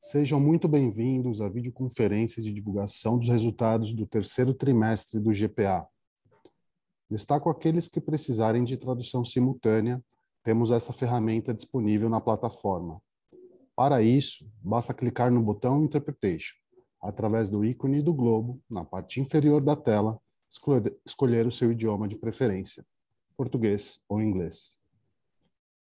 Sejam muito bem-vindos à videoconferência de divulgação dos resultados do terceiro trimestre do GPA. Destaco aqueles que precisarem de tradução simultânea, temos essa ferramenta disponível na plataforma. Para isso, basta clicar no botão Interpretation, através do ícone do globo, na parte inferior da tela, escolher o seu idioma de preferência, português ou inglês.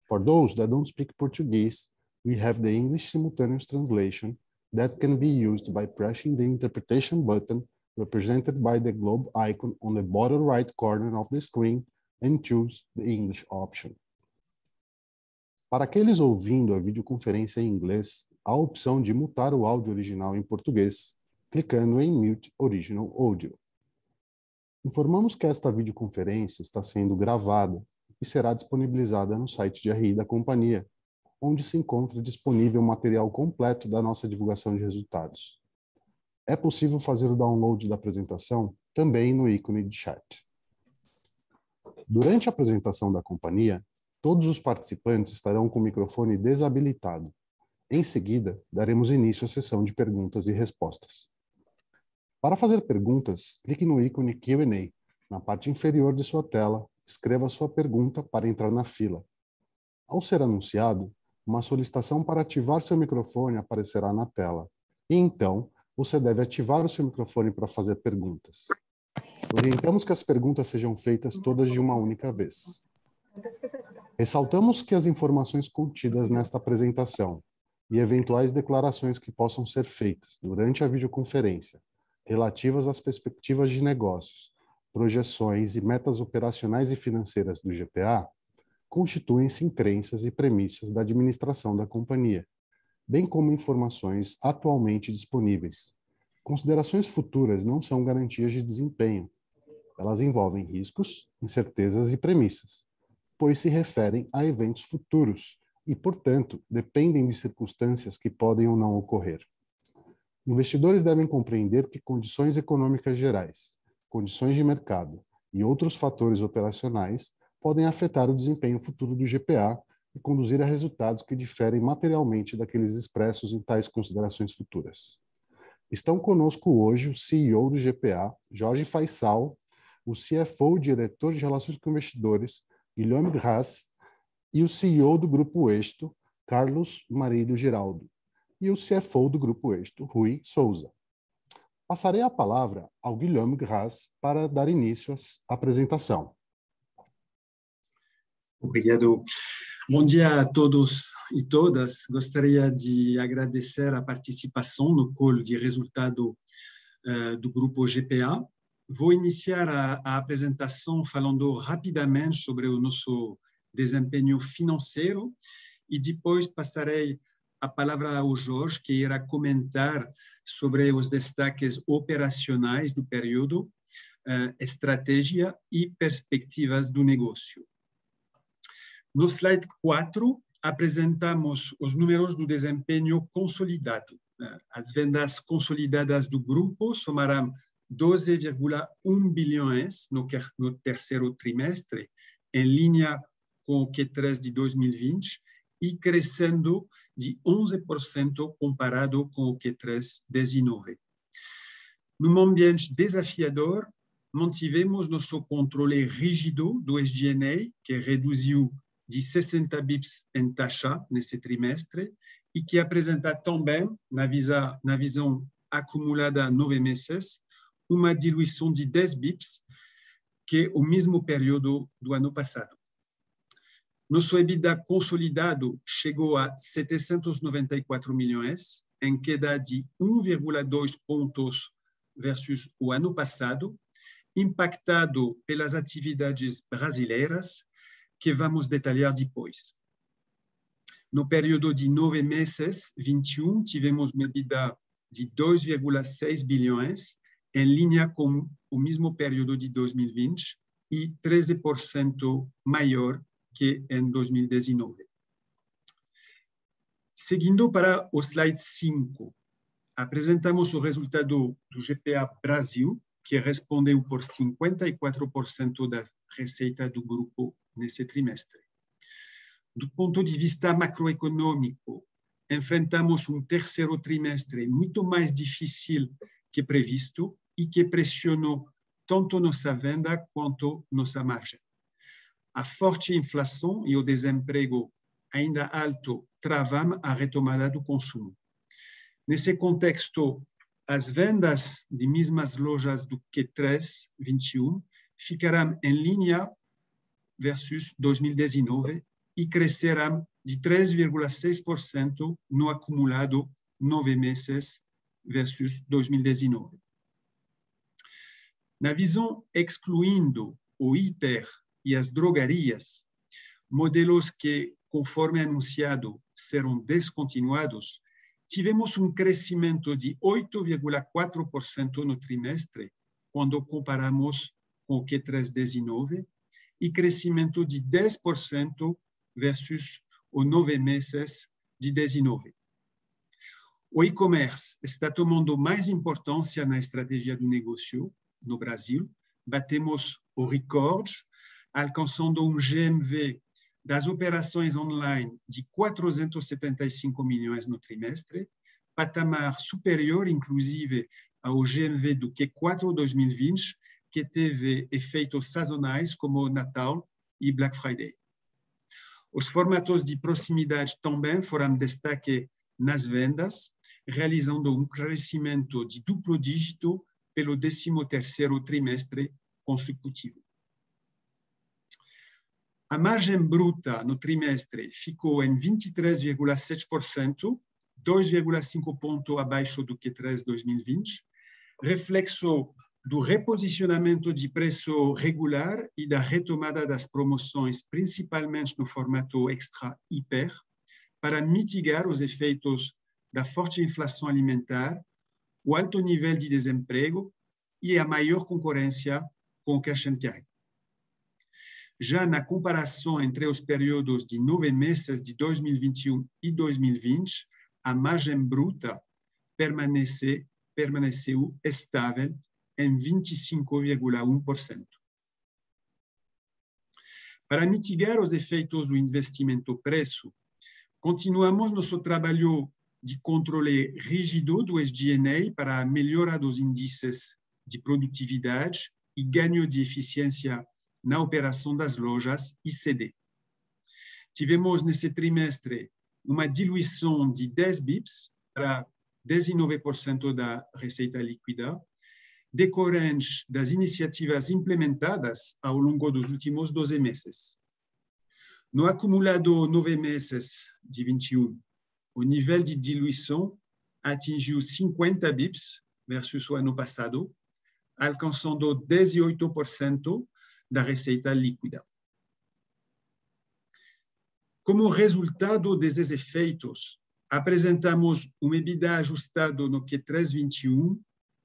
For those that don't speak Portuguese, we have the English simultaneous translation that can be used by pressing the interpretation button represented by the globe icon on the bottom right corner of the screen and choose the English option. Para aqueles ouvindo a videoconferência em inglês, há a opção de mutar o áudio original em português, clicando em Mute Original Audio. Informamos que esta videoconferência está sendo gravada e será disponibilizada no site de RI da companhia, onde se encontra disponível o material completo da nossa divulgação de resultados. É possível fazer o download da apresentação também no ícone de chat. Durante a apresentação da companhia, todos os participantes estarão com o microfone desabilitado. Em seguida, daremos início à sessão de perguntas e respostas. Para fazer perguntas, clique no ícone Q&A. Na parte inferior de sua tela, escreva sua pergunta para entrar na fila. Ao ser anunciado, uma solicitação para ativar seu microfone aparecerá na tela. E então, você deve ativar o seu microfone para fazer perguntas. Orientamos que as perguntas sejam feitas todas de uma única vez. Ressaltamos que as informações contidas nesta apresentação e eventuais declarações que possam ser feitas durante a videoconferência, relativas às perspectivas de negócios, projeções e metas operacionais e financeiras do GPA, constituem-se em crenças e premissas da administração da companhia, bem como informações atualmente disponíveis. Considerações futuras não são garantias de desempenho. Elas envolvem riscos, incertezas e premissas, pois se referem a eventos futuros e, portanto, dependem de circunstâncias que podem ou não ocorrer. Investidores devem compreender que condições econômicas gerais, condições de mercado e outros fatores operacionais podem afetar o desempenho futuro do GPA e conduzir a resultados que diferem materialmente daqueles expressos em tais considerações futuras. Estão conosco hoje o CEO do GPA, Jorge Faiçal, o CFO, diretor de Relações com Investidores, Guilherme Gras, e o CEO do Grupo Êxito, Carlos Marílio Giraldo, e o CFO do Grupo Êxito, Rui Souza. Passarei a palavra ao Guilherme Gras para dar início à apresentação. Obrigado. Bom dia a todos e todas. Gostaria de agradecer a participação no call de resultado do Grupo GPA. Vou iniciar a apresentação falando rapidamente sobre o nosso desempenho financeiro e depois passarei a palavra ao Jorge, que irá comentar sobre os destaques operacionais do período, estratégia e perspectivas do negócio. No slide 4, apresentamos os números do desempenho consolidado. As vendas consolidadas do grupo somarão 12,1 bilhões no terceiro trimestre, em linha com o Q3 de 2020 e crescendo de 11% comparado com o Q3 19. Num ambiente desafiador, mantivemos nosso controle rígido do SG&A, que reduziu de 60 bips em taxa nesse trimestre e que apresenta também, na visão acumulada a 9 meses, uma diluição de 10 bips, que é o mesmo período do ano passado. Nosso EBITDA consolidado chegou a 794 milhões, em queda de 1,2 pontos versus o ano passado, impactado pelas atividades brasileiras, que vamos detalhar depois. No período de 9 meses, 21, tivemos uma EBITDA de 2,6 bilhões, em linha com o mesmo período de 2020 e 13% maior que em 2019. Seguindo para o slide 5, apresentamos o resultado do GPA Brasil, que respondeu por 54% da receita do grupo nesse trimestre. Do ponto de vista macroeconômico, enfrentamos um terceiro trimestre muito mais difícil que previsto e que pressionou tanto nossa venda quanto nossa margem. A forte inflação e o desemprego ainda alto travam a retomada do consumo. Nesse contexto, as vendas de mesmas lojas do Q3 21 ficarão em linha versus 2019 e crescerão de 3,6% no acumulado 9 meses versus 2019. Na visão excluindo o hiper e as drogarias, modelos que, conforme anunciado, serão descontinuados, tivemos um crescimento de 8,4% no trimestre, quando comparamos com o Q3 19, e crescimento de 10% versus os 9 meses de 19. O e-commerce está tomando mais importância na estratégia do negócio no Brasil. Batemos o recorde, alcançando um GMV das operações online de 475 milhões no trimestre, patamar superior, inclusive, ao GMV do Q4 2020, que teve efeitos sazonais como o Natal e Black Friday. Os formatos de proximidade também foram destaque nas vendas, realizando um crescimento de duplo dígito pelo 13º trimestre consecutivo. A margem bruta no trimestre ficou em 23,7%, 2,5 pontos abaixo do Q3 2020, reflexo do reposicionamento de preço regular e da retomada das promoções, principalmente no formato extra hiper, para mitigar os efeitos da forte inflação alimentar, o alto nível de desemprego e a maior concorrência com o cash and carry. Já na comparação entre os períodos de 9 meses de 2021 e 2020, a margem bruta permaneceu estável em 25,1%. Para mitigar os efeitos do investimento preço, continuamos nosso trabalho de controle rígido do SG&A para a melhora dos índices de produtividade e ganho de eficiência na operação das lojas e CD. Tivemos nesse trimestre uma diluição de 10 bips para 19% da receita líquida, decorrente das iniciativas implementadas ao longo dos últimos 12 meses. No acumulado 9 meses de 21, o nível de diluição atingiu 50 bips versus o ano passado, alcançando 18% da receita líquida. Como resultado desses efeitos, apresentamos um EBITDA ajustado no Q3 21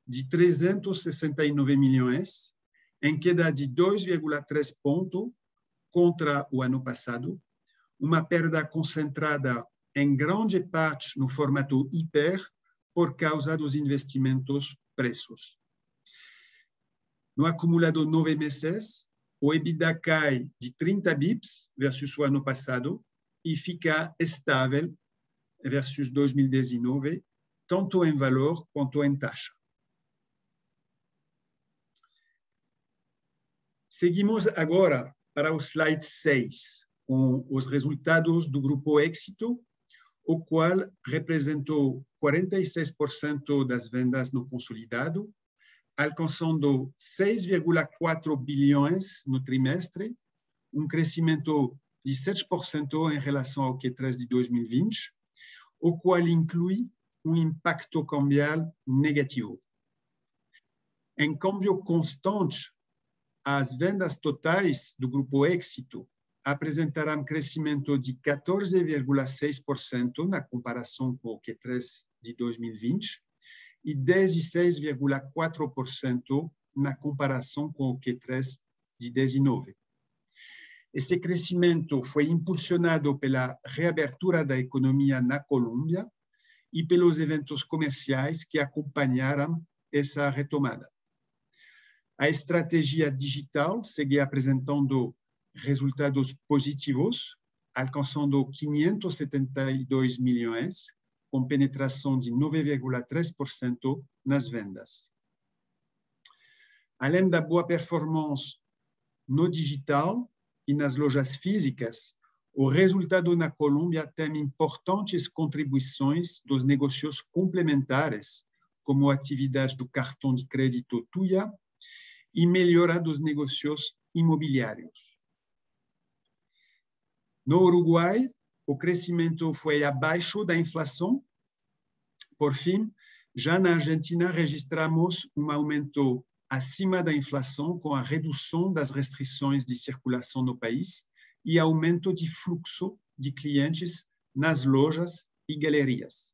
de 369 milhões, em queda de 2,3 pontos contra o ano passado, uma perda concentrada em grande parte no formato hiper por causa dos investimentos preços. No acumulado 9 meses, o EBITDA cai de 30 bips versus o ano passado e fica estável versus 2019, tanto em valor quanto em taxa. Seguimos agora para o slide 6, com os resultados do Grupo Éxito, o qual representou 46% das vendas no consolidado, alcançando 6,4 bilhões no trimestre, um crescimento de 7% em relação ao Q3 de 2020, o qual inclui um impacto cambial negativo. Em câmbio constante, as vendas totais do Grupo Éxito apresentarão crescimento de 14,6% na comparação com o Q3 de 2020 e 16,4% na comparação com o Q3 de 19. Esse crescimento foi impulsionado pela reabertura da economia na Colômbia e pelos eventos comerciais que acompanharam essa retomada. A estratégia digital segue apresentando resultados positivos, alcançando 572 milhões, com penetração de 9,3% nas vendas. Além da boa performance no digital e nas lojas físicas, o resultado na Colômbia tem importantes contribuições dos negócios complementares, como a atividade do cartão de crédito Tuya e melhora dos negócios imobiliários. No Uruguai, o crescimento foi abaixo da inflação. Por fim, já na Argentina registramos um aumento acima da inflação com a redução das restrições de circulação no país e aumento de fluxo de clientes nas lojas e galerias.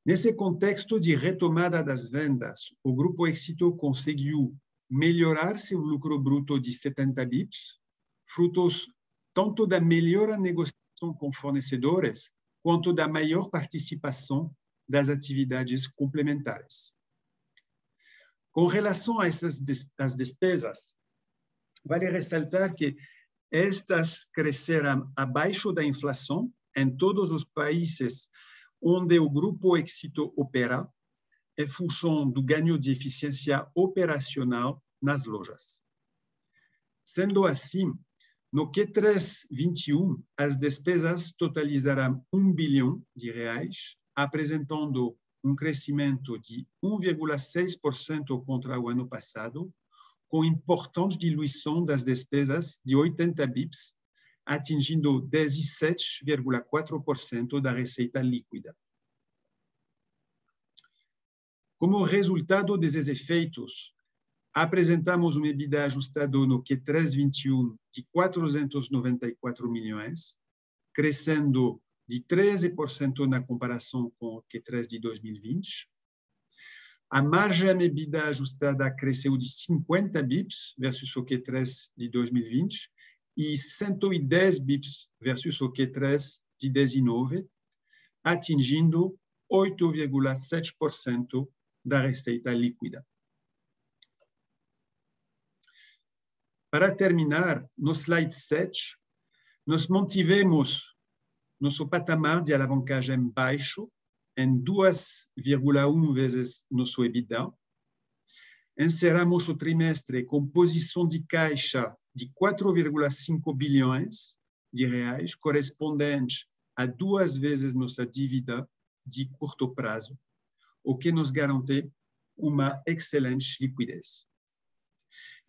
Nesse contexto de retomada das vendas, o Grupo Éxito conseguiu melhorar seu lucro bruto de 70 bips, frutos tanto da melhor negociação com fornecedores, quanto da maior participação das atividades complementares. Com relação a essas despesas, vale ressaltar que estas cresceram abaixo da inflação em todos os países onde o Grupo Éxito opera, em função do ganho de eficiência operacional nas lojas. Sendo assim, no Q3 21, as despesas totalizarão 1 bilhão de reais, apresentando um crescimento de 1,6% contra o ano passado, com importante diluição das despesas de 80 bips, atingindo 17,4% da receita líquida. Como resultado desses efeitos, apresentamos um EBITDA ajustado no Q3 21 de 494 milhões, crescendo de 13% na comparação com o Q3 de 2020. A margem EBITDA ajustada cresceu de 50 bips versus o Q3 de 2020 e 110 bips versus o Q3 de 2019, atingindo 8,7% da receita líquida. Para terminar, no slide 7, nós mantivemos nosso patamar de alavancagem baixo em 2,1 vezes nosso EBITDA. Encerramos o trimestre com posição de caixa de 4,5 bilhões de reais, correspondente a 2 vezes nossa dívida de curto prazo, o que nos garante uma excelente liquidez.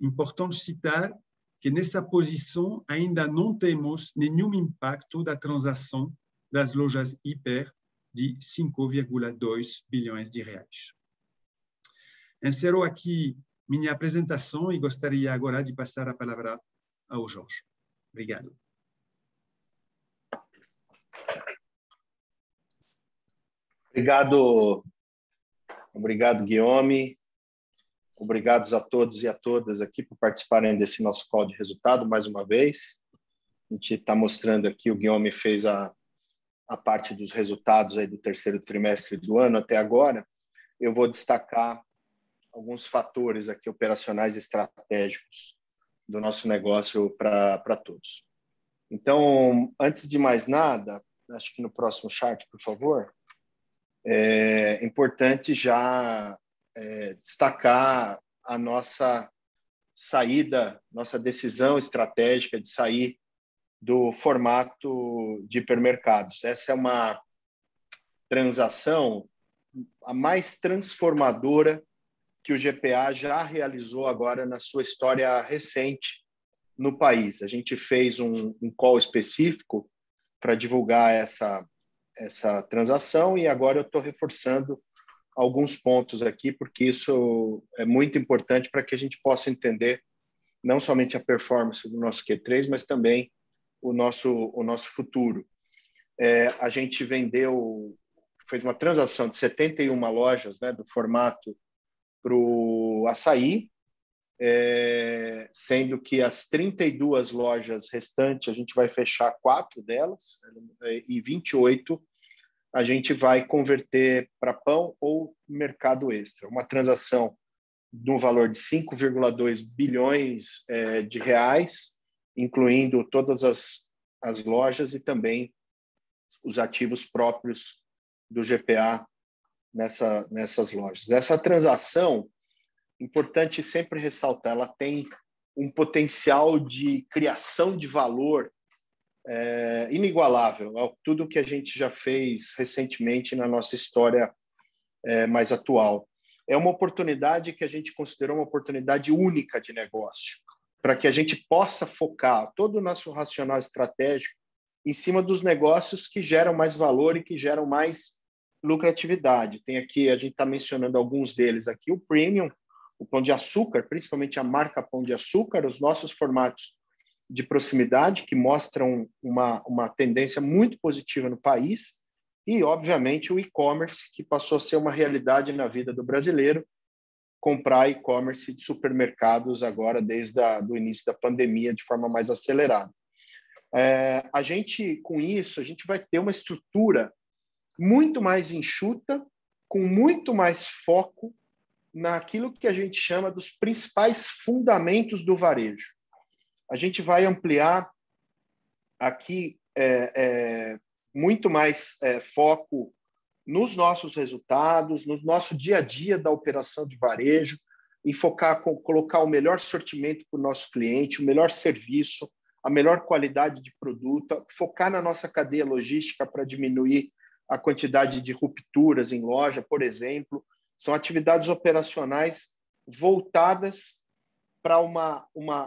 Importante citar que nessa posição ainda não temos nenhum impacto da transação das lojas hiper de 5,2 bilhões de reais. Encerro aqui minha apresentação e gostaria agora de passar a palavra ao Jorge. Obrigado. Obrigado, Guillaume. Obrigados a todos e a todas aqui por participarem desse nosso call de resultado mais uma vez. A gente está mostrando aqui, o Guillaume fez a parte dos resultados aí do terceiro trimestre do ano até agora. Eu vou destacar alguns fatores aqui operacionais e estratégicos do nosso negócio para todos. Então, antes de mais nada, acho que no próximo chart, por favor, é importante já destacar a nossa saída, nossa decisão estratégica de sair do formato de hipermercados. Essa é uma transação a mais transformadora que o GPA já realizou agora na sua história recente no país. A gente fez um call específico para divulgar essa transação e agora eu estou reforçando alguns pontos aqui, porque isso é muito importante para que a gente possa entender não somente a performance do nosso Q3, mas também o nosso futuro. A gente fez uma transação de 71 lojas, né, do formato para o açaí, sendo que as 32 lojas restantes a gente vai fechar 4 delas e 28 a gente vai converter para pão ou mercado extra. Uma transação no valor de 5,2 bilhões de reais, incluindo todas as lojas e também os ativos próprios do GPA nessas lojas. Essa transação, importante sempre ressaltar, ela tem um potencial de criação de valor inigualável, tudo que a gente já fez recentemente na nossa história mais atual. É uma oportunidade que a gente considerou uma oportunidade única de negócio, para que a gente possa focar todo o nosso racional estratégico em cima dos negócios que geram mais valor e que geram mais lucratividade. Tem aqui, a gente está mencionando alguns deles aqui, o Premium, o Pão de Açúcar, principalmente a marca Pão de Açúcar, os nossos formatos de proximidade, que mostram uma tendência muito positiva no país, e, obviamente, o e-commerce, que passou a ser uma realidade na vida do brasileiro, comprar e-commerce de supermercados agora, desde o início da pandemia, de forma mais acelerada. A gente, com isso, a gente vai ter uma estrutura muito mais enxuta, com muito mais foco naquilo que a gente chama dos principais fundamentos do varejo. A gente vai ampliar aqui muito mais foco nos nossos resultados, no nosso dia a dia da operação de varejo, em focar, colocar o melhor sortimento para o nosso cliente, o melhor serviço, a melhor qualidade de produto, focar na nossa cadeia logística para diminuir a quantidade de rupturas em loja, por exemplo. São atividades operacionais voltadas para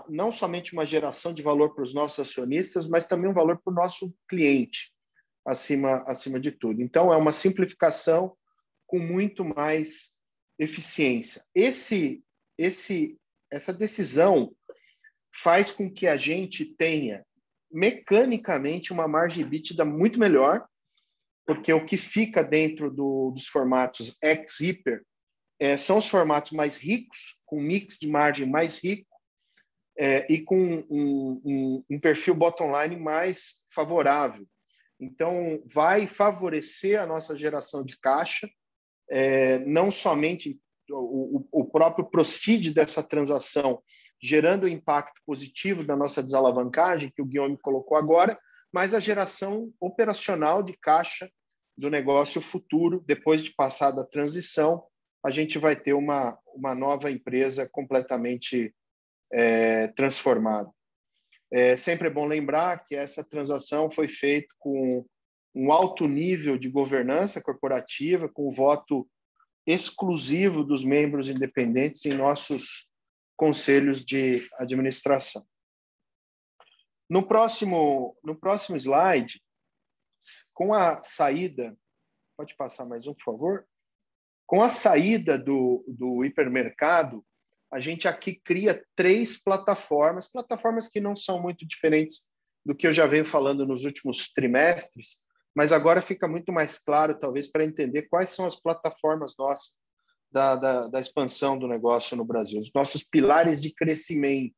não somente uma geração de valor para os nossos acionistas, mas também um valor para o nosso cliente, acima de tudo. Então, é uma simplificação com muito mais eficiência. Essa decisão faz com que a gente tenha, mecanicamente, uma margem EBITDA muito melhor, porque o que fica dentro dos formatos ex-hiper são os formatos mais ricos, com mix de margem mais rico e com um perfil bottom line mais favorável. Então, vai favorecer a nossa geração de caixa, não somente o próprio proceed dessa transação, gerando o impacto positivo da nossa desalavancagem, que o Guilherme colocou agora, mas a geração operacional de caixa do negócio futuro, depois de passar da transição, a gente vai ter uma nova empresa completamente transformada. Sempre é bom lembrar que essa transação foi feita com um alto nível de governança corporativa, com o voto exclusivo dos membros independentes em nossos conselhos de administração. No próximo slide, com a saída, pode passar mais um, por favor? Com a saída do hipermercado, a gente aqui cria 3 plataformas que não são muito diferentes do que eu já venho falando nos últimos trimestres, mas agora fica muito mais claro, talvez, para entender quais são as plataformas nossas da expansão do negócio no Brasil, os nossos pilares de crescimento.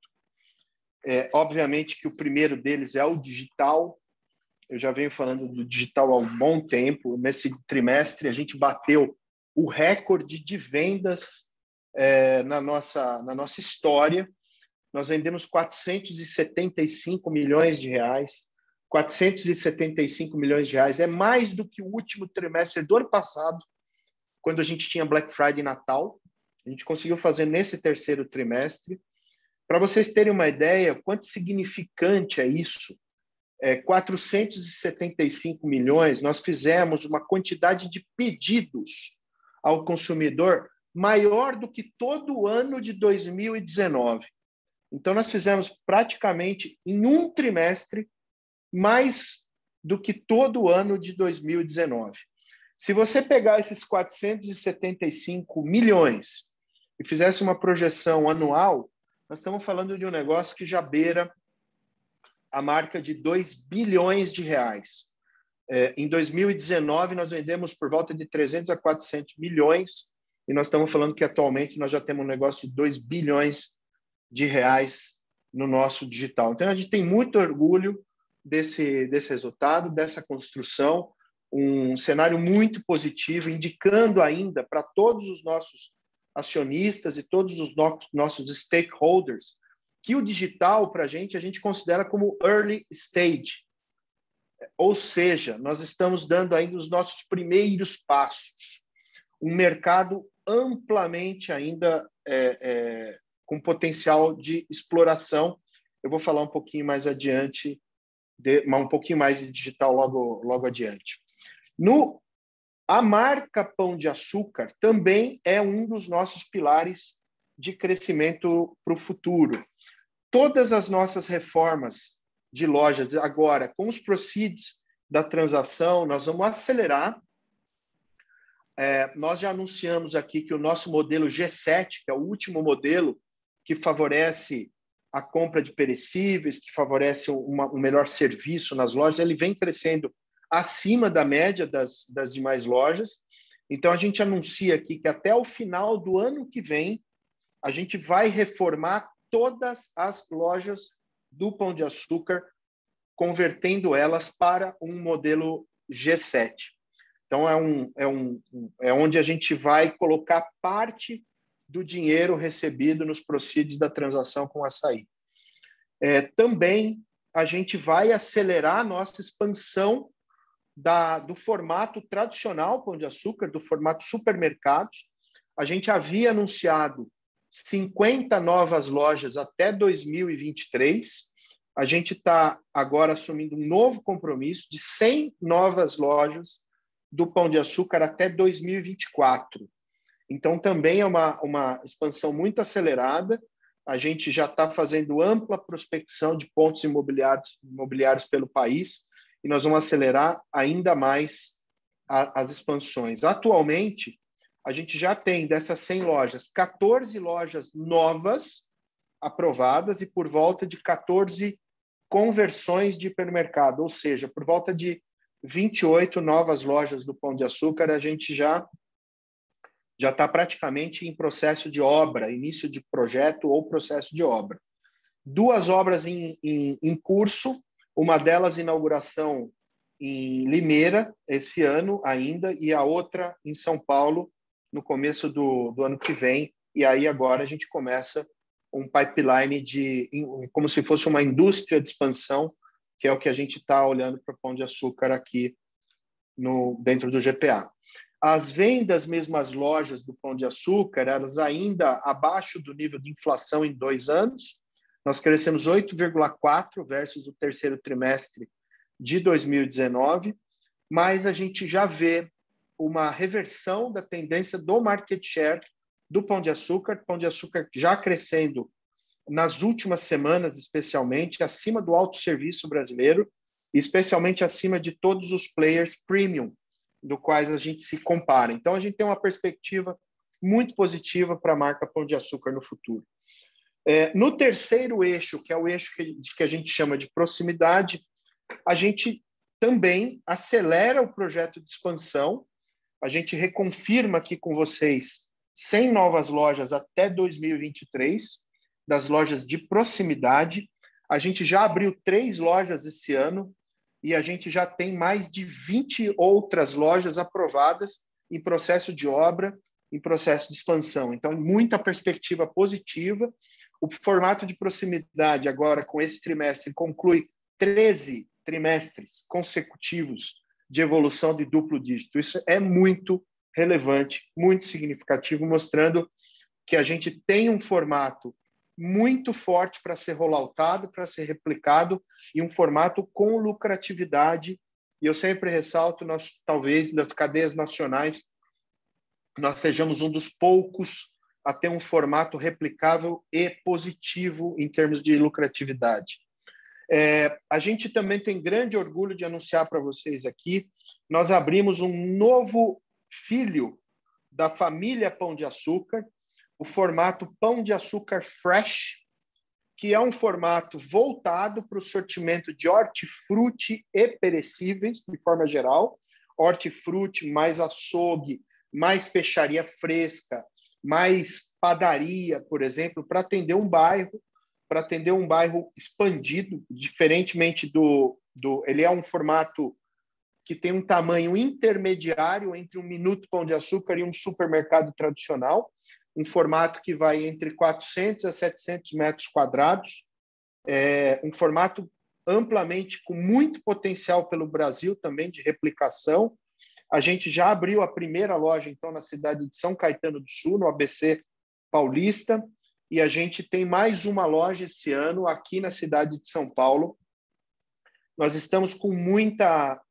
Obviamente que o primeiro deles é o digital. Eu já venho falando do digital há um bom tempo. Nesse trimestre, a gente bateu o recorde de vendas na nossa história. Nós vendemos 475 milhões de reais. 475 milhões de reais é mais do que o último trimestre do ano passado, quando a gente tinha Black Friday e Natal. A gente conseguiu fazer nesse terceiro trimestre. Para vocês terem uma ideia, quanto significante é isso? 475 milhões, nós fizemos uma quantidade de pedidos ao consumidor maior do que todo o ano de 2019. Então, nós fizemos praticamente em um trimestre mais do que todo o ano de 2019. Se você pegar esses 475 milhões e fizesse uma projeção anual, nós estamos falando de um negócio que já beira a marca de 2 bilhões de reais. Em 2019, nós vendemos por volta de 300 a 400 milhões, e nós estamos falando que atualmente nós já temos um negócio de 2 bilhões de reais no nosso digital. Então, a gente tem muito orgulho desse resultado, dessa construção, um cenário muito positivo, indicando ainda para todos os nossos acionistas e todos os nossos stakeholders que o digital, para a gente considera como early stage. Ou seja, nós estamos dando ainda os nossos primeiros passos. Um mercado amplamente ainda com potencial de exploração. Eu vou falar um pouquinho mais adiante, um pouquinho mais de digital logo adiante. A marca Pão de Açúcar também é um dos nossos pilares de crescimento para o futuro. Todas as nossas reformas de lojas, agora, com os proceeds da transação, nós vamos acelerar. Nós já anunciamos aqui que o nosso modelo G7, que é o último modelo que favorece a compra de perecíveis, que favorece um melhor serviço nas lojas, ele vem crescendo acima da média das demais lojas. Então, a gente anuncia aqui que até o final do ano que vem, a gente vai reformar todas as lojas do Pão de Açúcar, convertendo elas para um modelo G7. Então, é onde a gente vai colocar parte do dinheiro recebido nos proceeds da transação com o açaí. Também a gente vai acelerar a nossa expansão do formato tradicional Pão de Açúcar, do formato supermercados. A gente havia anunciado 50 novas lojas até 2023. A gente está agora assumindo um novo compromisso de 100 novas lojas do Pão de Açúcar até 2024. Então, também é uma expansão muito acelerada. A gente já está fazendo ampla prospecção de pontos imobiliários pelo país e nós vamos acelerar ainda mais as expansões. Atualmente, a gente já tem dessas 100 lojas, 14 lojas novas aprovadas e por volta de 14 conversões de hipermercado, ou seja, por volta de 28 novas lojas do Pão de Açúcar, a gente já está praticamente em processo de obra, início de projeto ou processo de obra. 2 obras em curso, uma delas inauguração em Limeira, esse ano ainda, e a outra em São Paulo, no começo do ano que vem. E aí agora a gente começa um pipeline como se fosse uma indústria de expansão, que é o que a gente está olhando para o Pão de Açúcar aqui dentro do GPA. As vendas mesmo às lojas do Pão de Açúcar, elas ainda abaixo do nível de inflação em 2 anos. Nós crescemos 8,4% versus o terceiro trimestre de 2019, mas a gente já vê uma reversão da tendência do market share do Pão de Açúcar. Pão de Açúcar já crescendo nas últimas semanas, especialmente, acima do autosserviço brasileiro, especialmente acima de todos os players premium, do quais a gente se compara. Então, a gente tem uma perspectiva muito positiva para a marca Pão de Açúcar no futuro. No terceiro eixo, que é o eixo que a gente chama de proximidade, a gente também acelera o projeto de expansão. A gente reconfirma aqui com vocês 100 novas lojas até 2023, das lojas de proximidade. A gente já abriu 3 lojas esse ano e a gente já tem mais de 20 outras lojas aprovadas em processo de obra, em processo de expansão. Então, muita perspectiva positiva. O formato de proximidade agora, com esse trimestre, conclui 13 trimestres consecutivos de evolução de duplo dígito. Isso é muito relevante, muito significativo, mostrando que a gente tem um formato muito forte para ser rolloutado, para ser replicado, e um formato com lucratividade. E eu sempre ressalto, nós, talvez, das cadeias nacionais, nós sejamos um dos poucos a ter um formato replicável e positivo em termos de lucratividade. A gente também tem grande orgulho de anunciar para vocês aqui, nós abrimos um novo filho da família Pão de Açúcar, o formato Pão de Açúcar Fresh, que é um formato voltado para o sortimento de hortifruti e perecíveis, de forma geral, hortifruti mais açougue, mais peixaria fresca, mais padaria, por exemplo, para atender um bairro expandido, diferentemente ele é um formato que tem um tamanho intermediário entre um Minuto Pão de Açúcar e um supermercado tradicional, um formato que vai entre 400 a 700 metros quadrados, um formato amplamente, com muito potencial pelo Brasil também de replicação. A gente já abriu a primeira loja, então, na cidade de São Caetano do Sul, no ABC Paulista, e a gente tem mais uma loja esse ano aqui na cidade de São Paulo. Nós estamos com muita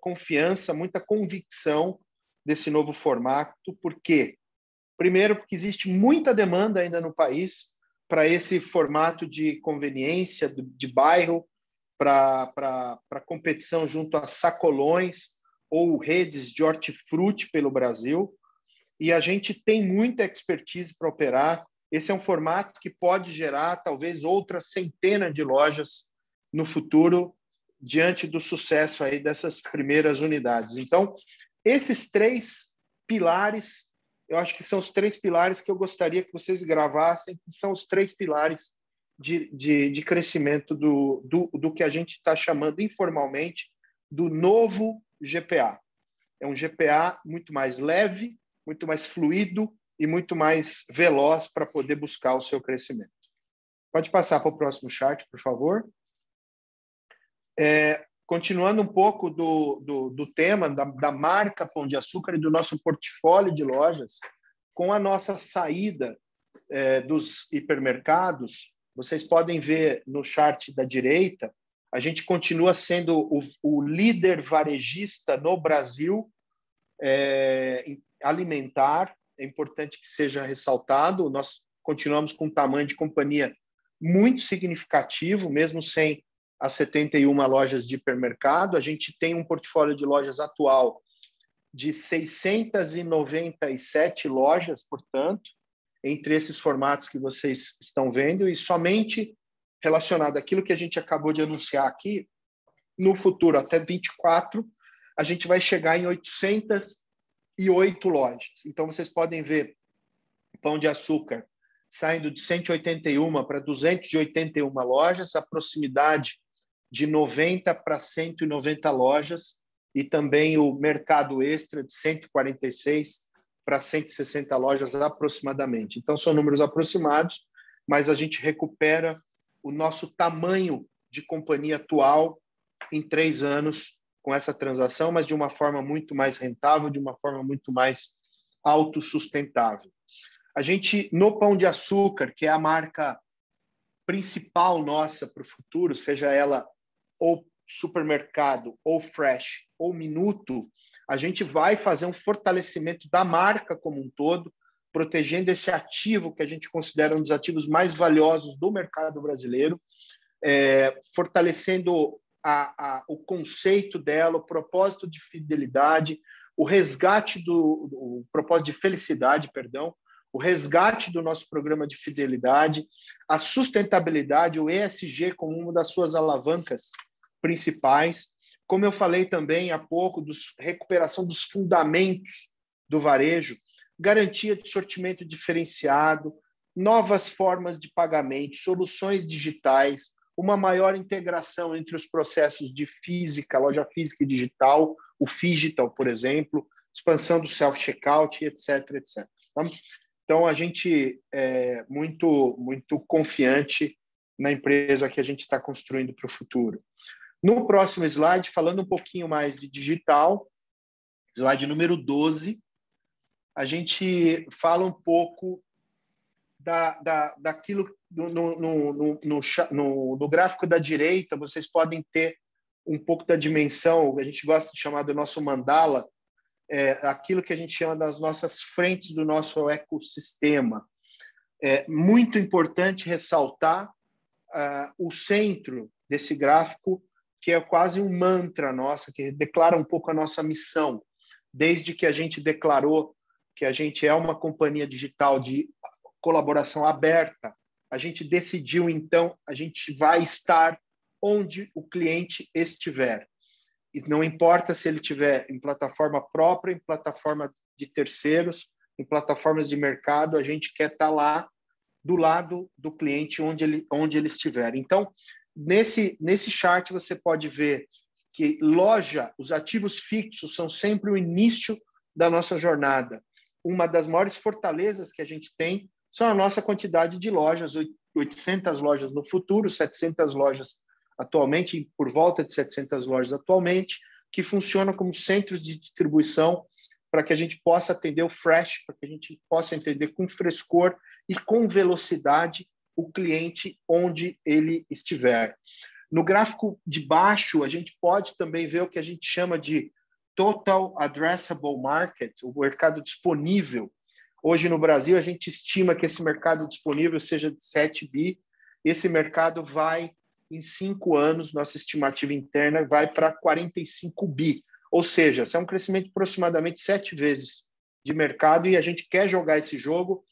confiança, muita convicção desse novo formato. Por quê? Primeiro, porque existe muita demanda ainda no país para esse formato de conveniência, de bairro, para competição junto a sacolões ou redes de hortifruti pelo Brasil. E a gente tem muita expertise para operar. Esse é um formato que pode gerar talvez outras centenas de lojas no futuro, diante do sucesso aí dessas primeiras unidades. Então, esses 3 pilares, eu acho que são os 3 pilares que eu gostaria que vocês gravassem, que são os 3 pilares de crescimento do que a gente está chamando informalmente do novo GPA. É um GPA muito mais leve, muito mais fluido e muito mais veloz para poder buscar o seu crescimento. Pode passar para o próximo chart, por favor. Continuando um pouco do tema da marca Pão de Açúcar e do nosso portfólio de lojas, com a nossa saída dos hipermercados, vocês podem ver no chart da direita, a gente continua sendo o líder varejista no Brasil alimentar. É importante que seja ressaltado, nós continuamos com um tamanho de companhia muito significativo, mesmo sem as 71 lojas de hipermercado. A gente tem um portfólio de lojas atual de 697 lojas, portanto, entre esses formatos que vocês estão vendo, e somente relacionado àquilo que a gente acabou de anunciar aqui, no futuro, até 24, a gente vai chegar em 808 lojas. Então, vocês podem ver o Pão de Açúcar saindo de 181 para 281 lojas, a proximidade de 90 para 190 lojas, e também o Mercado Extra de 146 para 160 lojas aproximadamente. Então, são números aproximados, mas a gente recupera o nosso tamanho de companhia atual em 3 anos com essa transação, mas de uma forma muito mais rentável, de uma forma muito mais autossustentável. A gente, no Pão de Açúcar, que é a marca principal nossa para o futuro, seja ela ou supermercado, ou fresh, ou minuto, a gente vai fazer um fortalecimento da marca como um todo, protegendo esse ativo que a gente considera um dos ativos mais valiosos do mercado brasileiro, fortalecendo o conceito dela, o propósito de fidelidade, o resgate o propósito de felicidade, perdão, o resgate do nosso programa de fidelidade, a sustentabilidade, o ESG como uma das suas alavancas principais. Como eu falei também há pouco, recuperação dos fundamentos do varejo, garantia de sortimento diferenciado, novas formas de pagamento, soluções digitais, uma maior integração entre os processos de física, loja física e digital, o Phygital, por exemplo, expansão do self-checkout, etc, etc. Então, a gente é muito confiante na empresa que a gente está construindo para o futuro. No próximo slide, falando um pouquinho mais de digital, slide número 12, a gente fala um pouco daquilo no gráfico da direita. Vocês podem ter um pouco da dimensão, a gente gosta de chamar do nosso mandala, aquilo que a gente chama das nossas frentes do nosso ecossistema. É muito importante ressaltar o centro desse gráfico, que é quase um mantra nossa, que declara um pouco a nossa missão. Desde que a gente declarou que a gente é uma companhia digital de colaboração aberta, a gente decidiu, então, a gente vai estar onde o cliente estiver. E não importa se ele estiver em plataforma própria, em plataforma de terceiros, em plataformas de mercado, a gente quer estar lá do lado do cliente onde ele estiver. Então, nesse chart você pode ver que os ativos fixos são sempre o início da nossa jornada. Uma das maiores fortalezas que a gente tem são a nossa quantidade de lojas, 800 lojas no futuro, 700 lojas atualmente, por volta de 700 lojas atualmente, que funcionam como centros de distribuição para que a gente possa atender o fresh, para que a gente possa atender com frescor e com velocidade o cliente onde ele estiver. No gráfico de baixo, a gente pode também ver o que a gente chama de Total Addressable Market, o mercado disponível. Hoje, no Brasil, a gente estima que esse mercado disponível seja de 7 bi. Esse mercado vai, em 5 anos, nossa estimativa interna, vai para 45 bi. Ou seja, isso é um crescimento de aproximadamente 7 vezes de mercado e a gente quer jogar esse jogo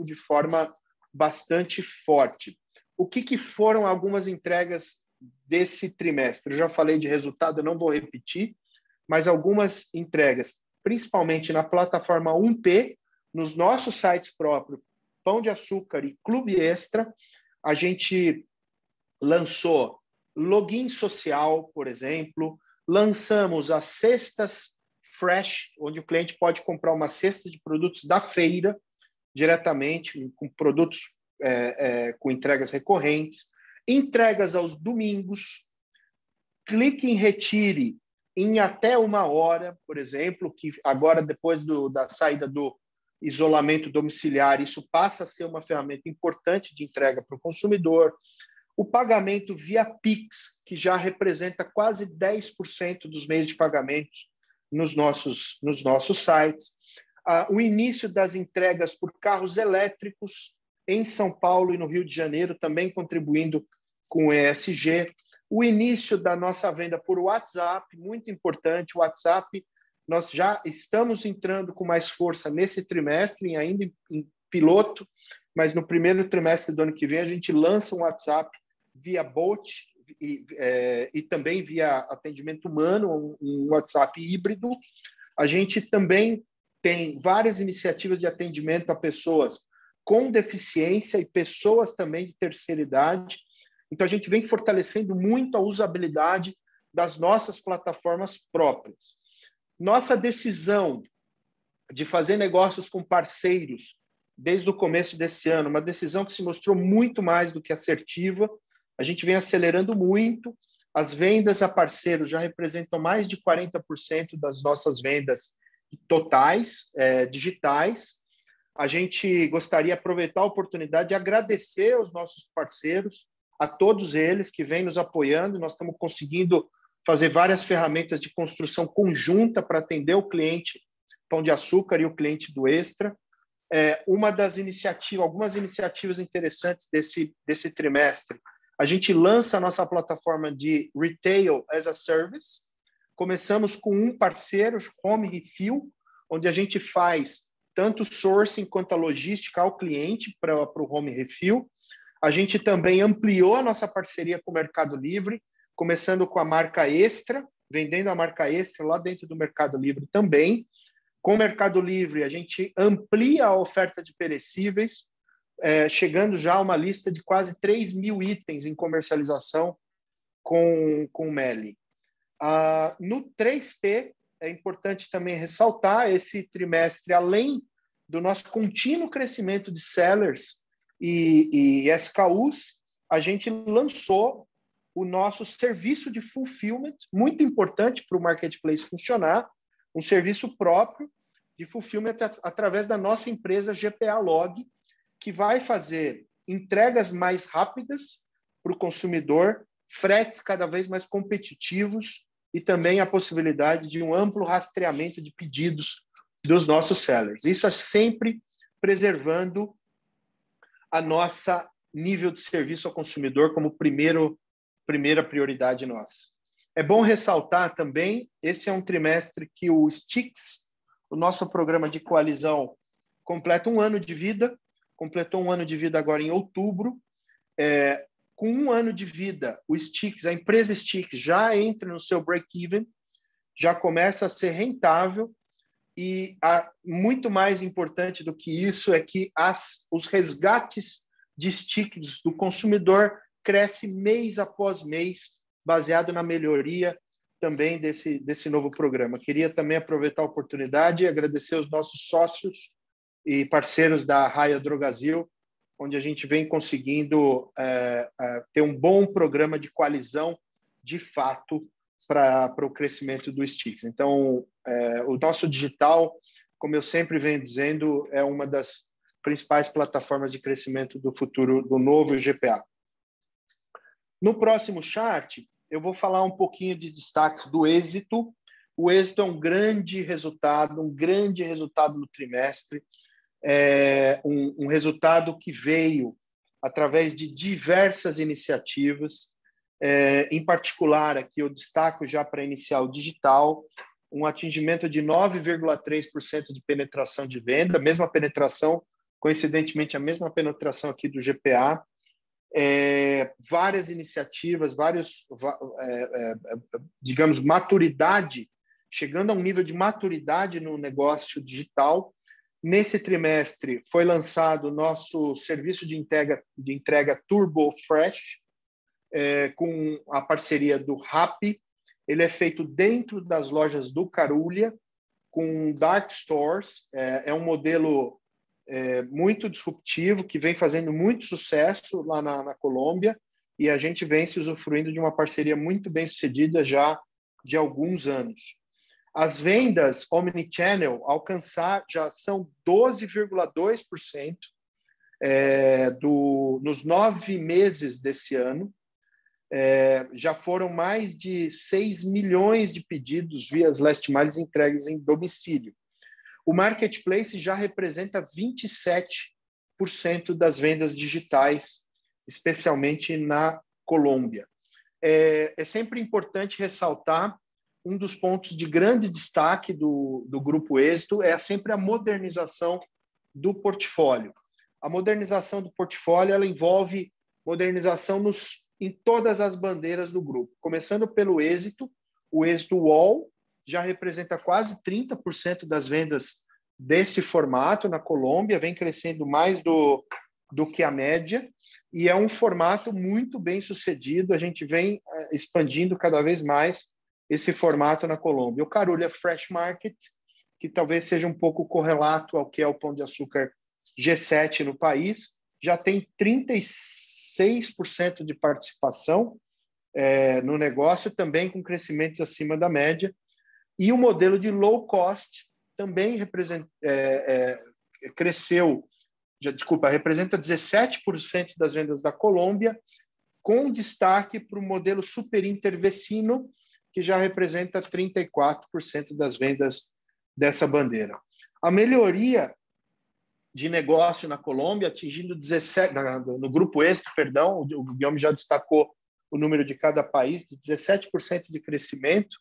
de forma bastante forte. O que foram algumas entregas desse trimestre? Eu já falei de resultado, eu não vou repetir, mas algumas entregas, principalmente na plataforma 1P, nos nossos sites próprios, Pão de Açúcar e Clube Extra, a gente lançou login social, por exemplo, lançamos as cestas fresh, onde o cliente pode comprar uma cesta de produtos da feira diretamente, com produtos com entregas recorrentes, entregas aos domingos, clique em retire em até 1 hora, por exemplo, que agora, depois da saída do isolamento domiciliar, isso passa a ser uma ferramenta importante de entrega para o consumidor. O pagamento via Pix, que já representa quase 10% dos meios de pagamentos nos nossos sites. O início das entregas por carros elétricos em São Paulo e no Rio de Janeiro, também contribuindo com o ESG. O início da nossa venda por WhatsApp, muito importante. O WhatsApp, nós já estamos entrando com mais força nesse trimestre, ainda em piloto, mas no primeiro trimestre do ano que vem a gente lança um WhatsApp via bot e também via atendimento humano, um WhatsApp híbrido. A gente também tem várias iniciativas de atendimento a pessoas com deficiência e pessoas também de terceira idade. Então, a gente vem fortalecendo muito a usabilidade das nossas plataformas próprias. Nossa decisão de fazer negócios com parceiros desde o começo desse ano, uma decisão que se mostrou muito mais do que assertiva. A gente vem acelerando muito. As vendas a parceiros já representam mais de 40% das nossas vendas totais, digitais. A gente gostaria de aproveitar a oportunidade de agradecer aos nossos parceiros, a todos eles que vêm nos apoiando. Nós estamos conseguindo fazer várias ferramentas de construção conjunta para atender o cliente Pão de Açúcar e o cliente do Extra. Algumas iniciativas interessantes desse trimestre. A gente lança a nossa plataforma de Retail as a Service. Começamos com um parceiro, Home Refill, onde a gente faz tanto o sourcing quanto a logística ao cliente para o Home Refill. A gente também ampliou a nossa parceria com o Mercado Livre, começando com a marca Extra, vendendo a marca Extra lá dentro do Mercado Livre também. Com o Mercado Livre, a gente amplia a oferta de perecíveis, chegando já a uma lista de quase 3 mil itens em comercialização com o Meli. No 3P, é importante também ressaltar esse trimestre, além do nosso contínuo crescimento de sellers e SKUs, a gente lançou o nosso serviço de fulfillment, muito importante para o marketplace funcionar, um serviço próprio de fulfillment através da nossa empresa GPA Log, que vai fazer entregas mais rápidas para o consumidor, fretes cada vez mais competitivos e também a possibilidade de um amplo rastreamento de pedidos dos nossos sellers. Isso é sempre preservando a nossa nível de serviço ao consumidor como primeira prioridade nossa. É bom ressaltar também, esse é um trimestre que o Stix, o nosso programa de coalizão, completa 1 ano de vida, completou 1 ano de vida agora em outubro. Com 1 ano de vida, o Stix, a empresa Stix já entra no seu break-even, já começa a ser rentável e muito mais importante do que isso é que os resgates de Stix do consumidor crescem mês após mês, baseado na melhoria também desse novo programa. Queria também aproveitar a oportunidade e agradecer os nossos sócios e parceiros da Raia Drogasil onde a gente vem conseguindo ter um bom programa de coalizão, de fato, para o crescimento do Stix. Então, o nosso digital, como eu sempre venho dizendo, é uma das principais plataformas de crescimento do futuro do novo GPA. No próximo chart, eu vou falar um pouquinho de destaques do êxito. O êxito é um grande resultado no trimestre, um resultado que veio através de diversas iniciativas. Em particular, aqui eu destaco já para iniciar o digital, um atingimento de 9,3% de penetração de venda, mesma penetração, coincidentemente, a mesma penetração aqui do GPA. Várias iniciativas, digamos, maturidade, chegando a um nível de maturidade no negócio digital. Nesse trimestre, foi lançado o nosso serviço de entrega Turbo Fresh, com a parceria do Rappi. Ele é feito dentro das lojas do Carulla, com dark stores. É um modelo muito disruptivo, que vem fazendo muito sucesso lá na Colômbia, e a gente vem se usufruindo de uma parceria muito bem sucedida já de alguns anos. As vendas omnichannel já são 12,2% nos 9 meses desse ano. Já foram mais de 6 milhões de pedidos via as last miles entregues em domicílio. O marketplace já representa 27% das vendas digitais, especialmente na Colômbia. É sempre importante ressaltar um dos pontos de grande destaque do Grupo Êxito é sempre a modernização do portfólio. A modernização do portfólio ela envolve modernização em todas as bandeiras do grupo, começando pelo Êxito. O Êxito Wall já representa quase 30% das vendas desse formato na Colômbia, vem crescendo mais do que a média, e é um formato muito bem sucedido. A gente vem expandindo cada vez mais esse formato na Colômbia. O Carulla Fresh Market, que talvez seja um pouco correlato ao que é o Pão de Açúcar G7 no país, já tem 36% de participação no negócio, também com crescimentos acima da média. E o modelo de low cost também representa 17% das vendas da Colômbia, com destaque para o modelo Super Intervecino, que já representa 34% das vendas dessa bandeira. A melhoria de negócio na Colômbia, atingindo 17%, no Grupo Êxito, perdão, o Guilherme já destacou o número de cada país, de 17% de crescimento,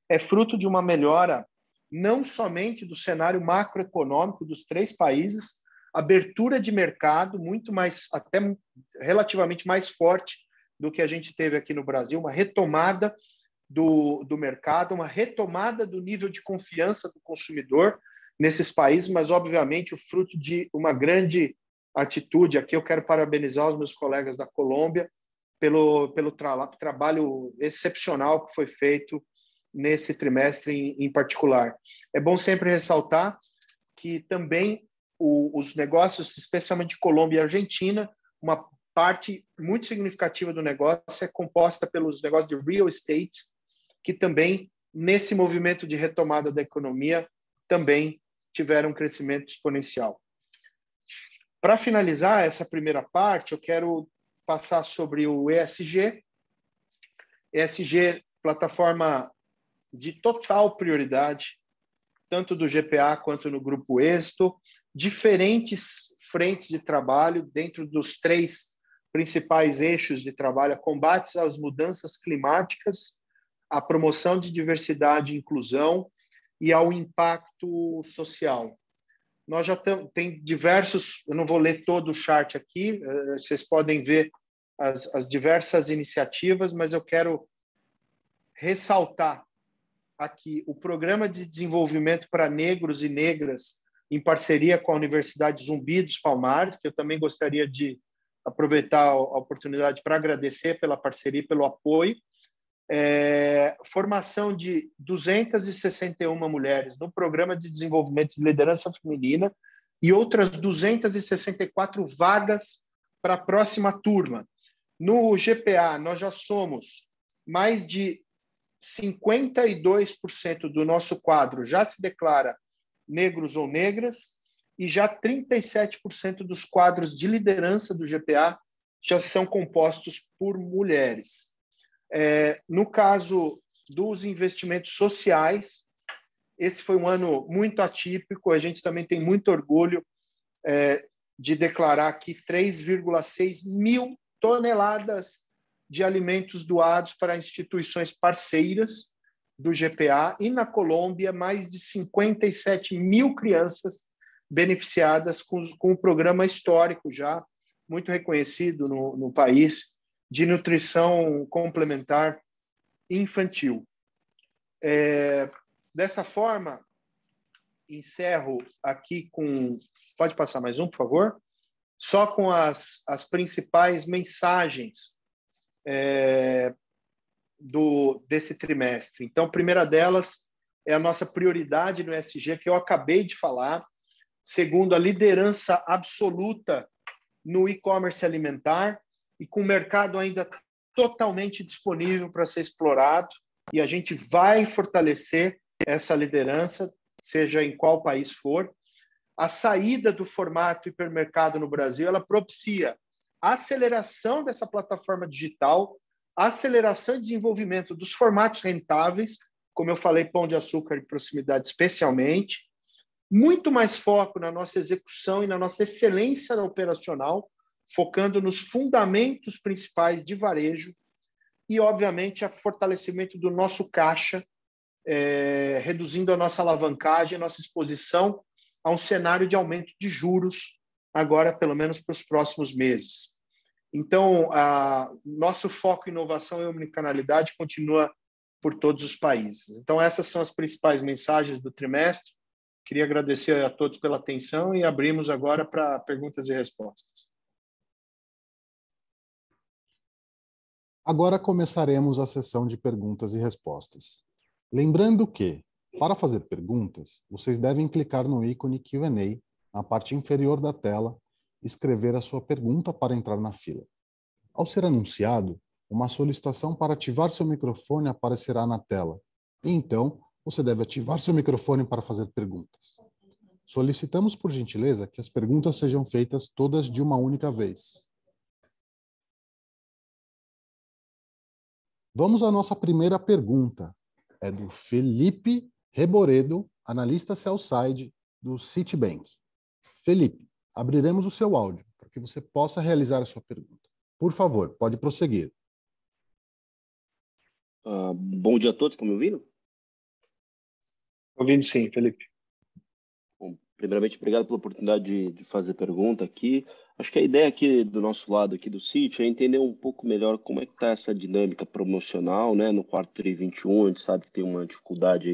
é fruto de uma melhora não somente do cenário macroeconômico dos 3 países, abertura de mercado muito mais, até relativamente mais forte do que a gente teve aqui no Brasil, uma retomada do mercado, uma retomada do nível de confiança do consumidor nesses países, mas, obviamente, o fruto de uma grande atitude. Aqui eu quero parabenizar os meus colegas da Colômbia pelo trabalho excepcional que foi feito nesse trimestre em particular. É bom sempre ressaltar que também os negócios, especialmente Colômbia e Argentina, uma parte muito significativa do negócio é composta pelos negócios de real estate, que também, nesse movimento de retomada da economia, também tiveram um crescimento exponencial. Para finalizar essa primeira parte, eu quero passar sobre o ESG. ESG, plataforma de total prioridade, tanto do GPA quanto no Grupo Êxito, diferentes frentes de trabalho dentro dos 3 principais eixos de trabalho: combates às mudanças climáticas, a promoção de diversidade e inclusão e ao impacto social. Nós já tem diversos, eu não vou ler todo o chart aqui, vocês podem ver as diversas iniciativas, mas eu quero ressaltar aqui o Programa de Desenvolvimento para Negros e Negras, em parceria com a Universidade Zumbi dos Palmares, que eu também gostaria de aproveitar a oportunidade para agradecer pela parceria e pelo apoio. Formação de 261 mulheres no Programa de Desenvolvimento de Liderança Feminina e outras 264 vagas para a próxima turma. No GPA, nós já somos mais de 52% do nosso quadro já se declara negros ou negras, e já 37% dos quadros de liderança do GPA já são compostos por mulheres. No caso dos investimentos sociais, esse foi um ano muito atípico, a gente também tem muito orgulho de declarar que 3,6 mil toneladas de alimentos doados para instituições parceiras do GPA, e na Colômbia, mais de 57 mil crianças beneficiadas com o programa histórico já, muito reconhecido no país, de nutrição complementar infantil. Dessa forma, encerro aqui com... Pode passar mais um, por favor? Só com as principais mensagens desse trimestre. Então, a primeira delas é a nossa prioridade no ESG, que eu acabei de falar. Segundo, a liderança absoluta no e-commerce alimentar, e com o mercado ainda totalmente disponível para ser explorado, e a gente vai fortalecer essa liderança, seja em qual país for. A saída do formato hipermercado no Brasil, ela propicia a aceleração dessa plataforma digital, a aceleração e desenvolvimento dos formatos rentáveis, como eu falei, Pão de Açúcar e proximidade especialmente, muito mais foco na nossa execução e na nossa excelência operacional, focando nos fundamentos principais de varejo e, obviamente, o fortalecimento do nosso caixa, reduzindo a nossa alavancagem, a nossa exposição a um cenário de aumento de juros, agora, pelo menos, para os próximos meses. Então, nosso foco em inovação e omnicanalidade continua por todos os países. Então, essas são as principais mensagens do trimestre. Queria agradecer a todos pela atenção e abrimos agora para perguntas e respostas. Agora começaremos a sessão de perguntas e respostas. Lembrando que, para fazer perguntas, vocês devem clicar no ícone Q&A na parte inferior da tela e escrever a sua pergunta para entrar na fila. Ao ser anunciado, uma solicitação para ativar seu microfone aparecerá na tela. E então, você deve ativar seu microfone para fazer perguntas. Solicitamos, por gentileza, que as perguntas sejam feitas todas de uma única vez. Vamos à nossa primeira pergunta. É do Felipe Reboredo, analista sell-side do Citibank. Felipe, abriremos o seu áudio para que você possa realizar a sua pergunta. Por favor, pode prosseguir. Bom dia a todos, estão me ouvindo? Ouvindo sim, Felipe. Bom, primeiramente, obrigado pela oportunidade de fazer pergunta aqui. Acho que a ideia aqui do nosso lado aqui do Citi é entender um pouco melhor como é que está essa dinâmica promocional, né? No quarto TRI 21, a gente sabe que tem uma dificuldade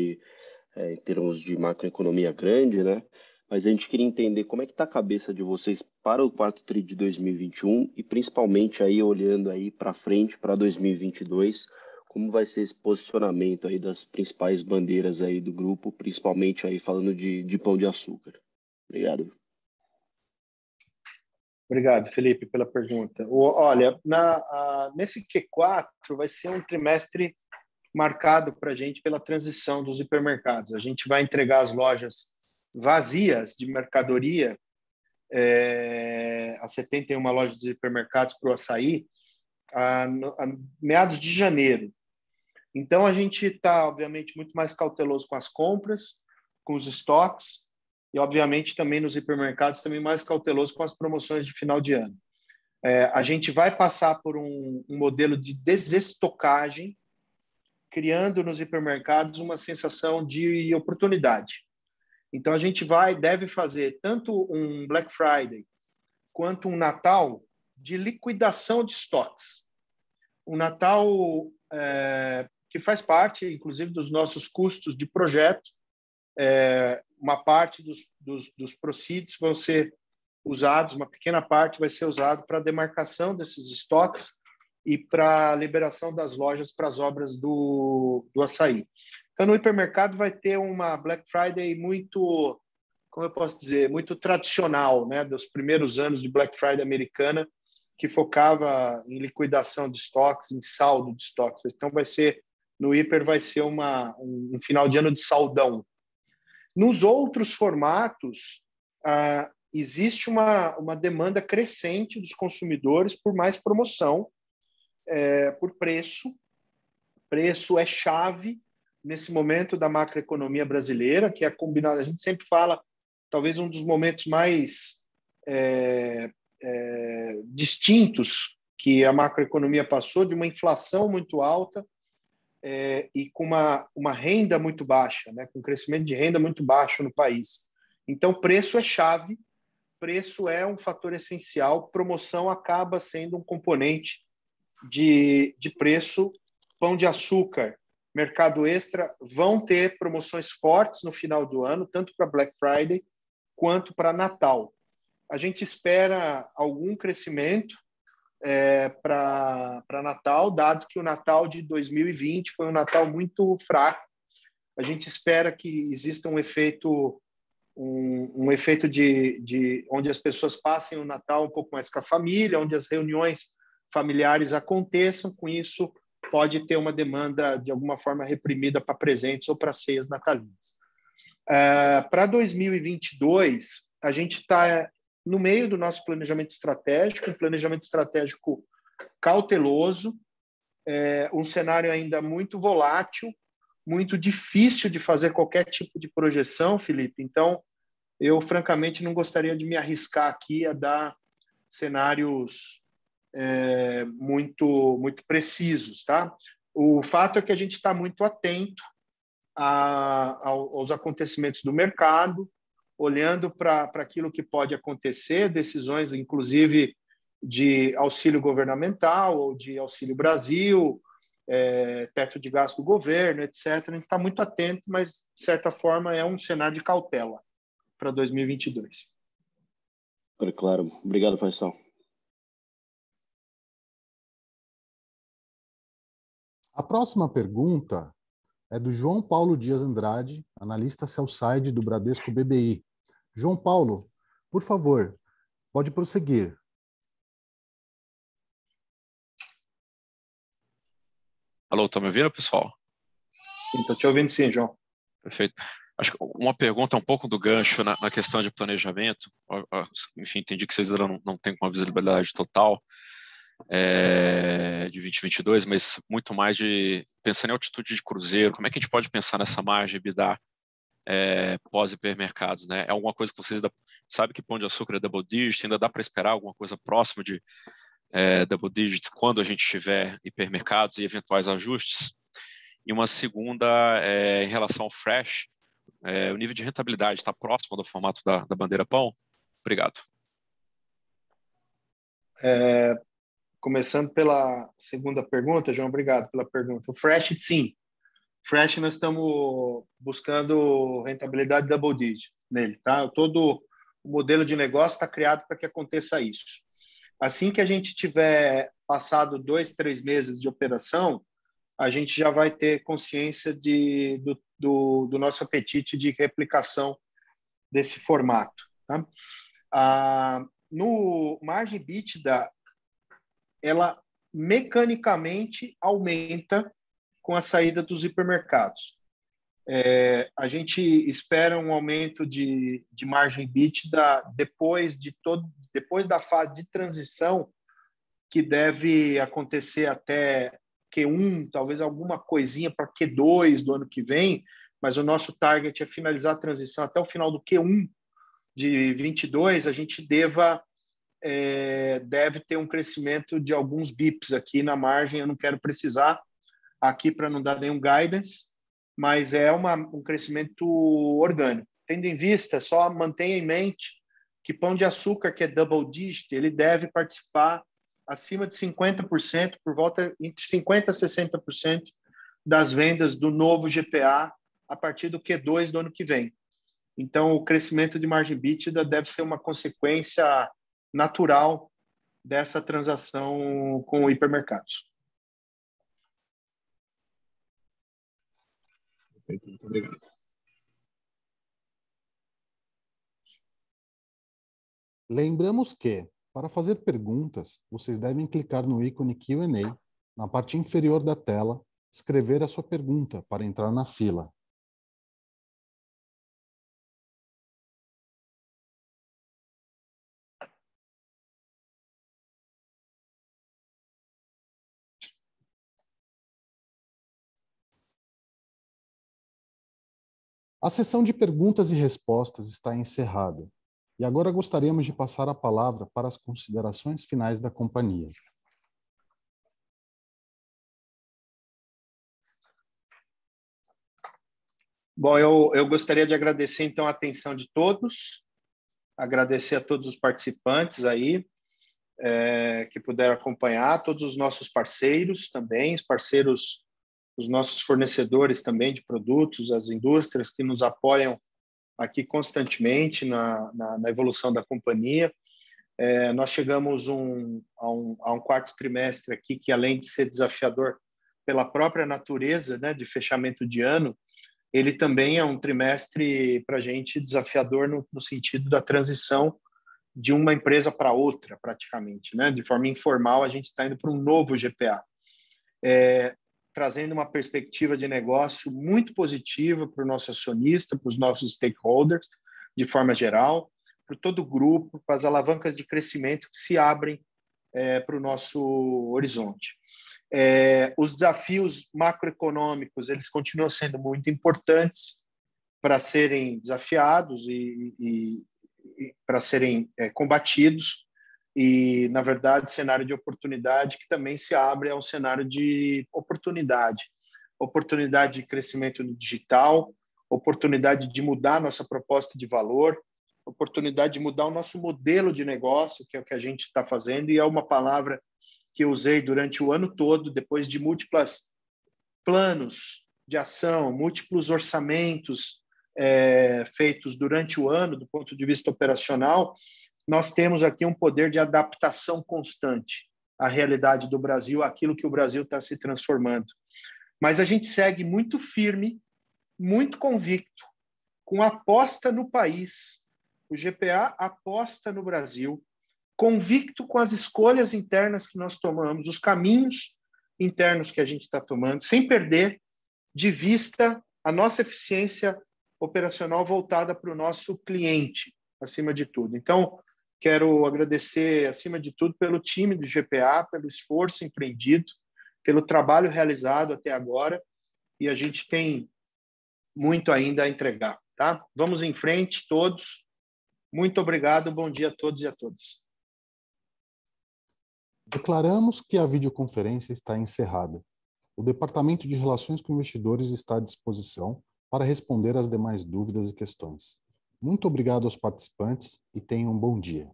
aí, em termos de macroeconomia grande, né? Mas a gente queria entender como é que está a cabeça de vocês para o quarto TRI de 2021 e principalmente aí olhando aí para frente, para 2022, como vai ser esse posicionamento aí das principais bandeiras aí do grupo, principalmente aí falando de Pão de Açúcar. Obrigado. Obrigado, Felipe, pela pergunta. Olha, nesse Q4 vai ser um trimestre marcado para a gente pela transição dos hipermercados. A gente vai entregar as lojas vazias de mercadoria, as 71 lojas de hipermercados para o Açaí, a meados de janeiro. Então, a gente está, obviamente, muito mais cauteloso com as compras, com os estoques, e, obviamente, também nos hipermercados, também mais cauteloso com as promoções de final de ano. A gente vai passar por um modelo de desestocagem, criando nos hipermercados uma sensação de oportunidade. Então, a gente deve fazer tanto um Black Friday quanto um Natal de liquidação de estoques. Um Natal que faz parte, inclusive, dos nossos custos de projeto. Uma parte dos proceeds vão ser usados, uma pequena parte vai ser usada para a demarcação desses estoques e para a liberação das lojas para as obras do Açaí. Então, no hipermercado vai ter uma Black Friday muito, como eu posso dizer, muito tradicional, né, dos primeiros anos de Black Friday americana, que focava em liquidação de estoques, em saldo de estoques. Então, no hiper vai ser um final de ano de saldão. Nos outros formatos, existe uma demanda crescente dos consumidores por mais promoção, por preço. Preço é chave nesse momento da macroeconomia brasileira, que é combinada. A gente sempre fala, talvez um dos momentos mais distintos que a macroeconomia passou, de uma inflação muito alta e com uma renda muito baixa, né? Com um crescimento de renda muito baixo no país. Então, preço é chave, preço é um fator essencial, promoção acaba sendo um componente de preço. Pão de Açúcar, Mercado Extra vão ter promoções fortes no final do ano, tanto para Black Friday quanto para Natal. A gente espera algum crescimento para Natal, dado que o Natal de 2020 foi um Natal muito fraco. A gente espera que exista um efeito de onde as pessoas passem o Natal um pouco mais com a família, onde as reuniões familiares aconteçam. Com isso, pode ter uma demanda de alguma forma reprimida para presentes ou para ceias natalinas. Para 2022, a gente está no meio do nosso planejamento estratégico, um planejamento estratégico cauteloso, um cenário ainda muito volátil, muito difícil de fazer qualquer tipo de projeção, Felipe. Então, eu francamente não gostaria de me arriscar aqui a dar cenários muito precisos, tá? O fato é que a gente está muito atento aos acontecimentos do mercado, olhando para aquilo que pode acontecer, decisões, inclusive, de auxílio governamental ou de Auxílio Brasil, teto de gasto do governo, etc. A gente está muito atento, mas, de certa forma, é um cenário de cautela para 2022. Claro. Obrigado, Faisal. A próxima pergunta é do João Paulo Dias Andrade, analista sell-side do Bradesco BBI. João Paulo, por favor, pode prosseguir. Alô, estão me ouvindo, pessoal? Estou te ouvindo sim, João. Perfeito. Acho que uma pergunta um pouco do gancho na questão de planejamento. Enfim, entendi que vocês ainda não têm uma visibilidade total de 2022, mas muito mais de pensando em altitude de cruzeiro. Como é que a gente pode pensar nessa margem EBITDA pós-hipermercados, né? É alguma coisa que vocês sabem que Pão de Açúcar é double digit, ainda dá para esperar alguma coisa próxima de double digit quando a gente tiver hipermercados e eventuais ajustes? E uma segunda em relação ao fresh, o nível de rentabilidade está próximo do formato da bandeira pão? Obrigado. Começando pela segunda pergunta, João, obrigado pela pergunta. O fresh, sim. Fresh, nós estamos buscando rentabilidade double digit nele, tá? Todo o modelo de negócio está criado para que aconteça isso. Assim que a gente tiver passado 2, 3 meses de operação, a gente já vai ter consciência do nosso apetite de replicação desse formato, tá? No margem EBITDA, ela mecanicamente aumenta com a saída dos hipermercados. A gente espera um aumento de margem EBITDA depois da fase de transição, que deve acontecer até Q1, talvez alguma coisinha para Q2 do ano que vem, mas o nosso target é finalizar a transição até o final do Q1 de 22, a gente deve ter um crescimento de alguns bips aqui na margem. Eu não quero precisar aqui para não dar nenhum guidance, mas é um crescimento orgânico. Tendo em vista, só mantenha em mente que Pão de Açúcar, que é double digit, ele deve participar acima de 50%, por volta entre 50% a 60% das vendas do novo GPA a partir do Q2 do ano que vem. Então, o crescimento de margem EBITDA deve ser uma consequência natural dessa transação com hipermercados. Muito obrigado. Lembramos que, Para fazer perguntas, vocês devem clicar no ícone Q&A na parte inferior da tela, escrever a sua pergunta para entrar na fila. A sessão de perguntas e respostas está encerrada. E agora gostaríamos de passar a palavra para as considerações finais da companhia. Bom, eu gostaria de agradecer, então, a atenção de todos, agradecer a todos os participantes aí, que puderam acompanhar, todos os nossos parceiros também, os nossos fornecedores também de produtos, as indústrias que nos apoiam aqui constantemente na evolução da companhia. Nós chegamos a um quarto trimestre aqui que, além de ser desafiador pela própria natureza, né, de fechamento de ano, ele também é um trimestre para a gente desafiador no sentido da transição de uma empresa para outra, praticamente, né? De forma informal, a gente está indo para um novo GPA, trazendo uma perspectiva de negócio muito positiva para o nosso acionista, para os nossos stakeholders, de forma geral, para todo o grupo, para as alavancas de crescimento que se abrem para o nosso horizonte. Os desafios macroeconômicos, eles continuam sendo muito importantes para serem desafiados e para serem combatidos, e, na verdade, cenário de oportunidade que também se abre é um cenário de oportunidade de crescimento no digital, oportunidade de mudar nossa proposta de valor, oportunidade de mudar o nosso modelo de negócio, que é o que a gente está fazendo, e é uma palavra que eu usei durante o ano todo, depois de múltiplos planos de ação, múltiplos orçamentos feitos durante o ano, do ponto de vista operacional. Nós temos aqui um poder de adaptação constante à realidade do Brasil, àquilo que o Brasil está se transformando. Mas a gente segue muito firme, muito convicto, com aposta no país. O GPA aposta no Brasil, convicto com as escolhas internas que nós tomamos, os caminhos internos que a gente está tomando, sem perder de vista a nossa eficiência operacional voltada para o nosso cliente, acima de tudo. Então, quero agradecer, acima de tudo, pelo time do GPA, pelo esforço empreendido, pelo trabalho realizado até agora, e a gente tem muito ainda a entregar, tá? Vamos em frente, todos. Muito obrigado, bom dia a todos e a todas. Declaramos que a videoconferência está encerrada. O Departamento de Relações com Investidores está à disposição para responder às demais dúvidas e questões. Muito obrigado aos participantes e tenham um bom dia.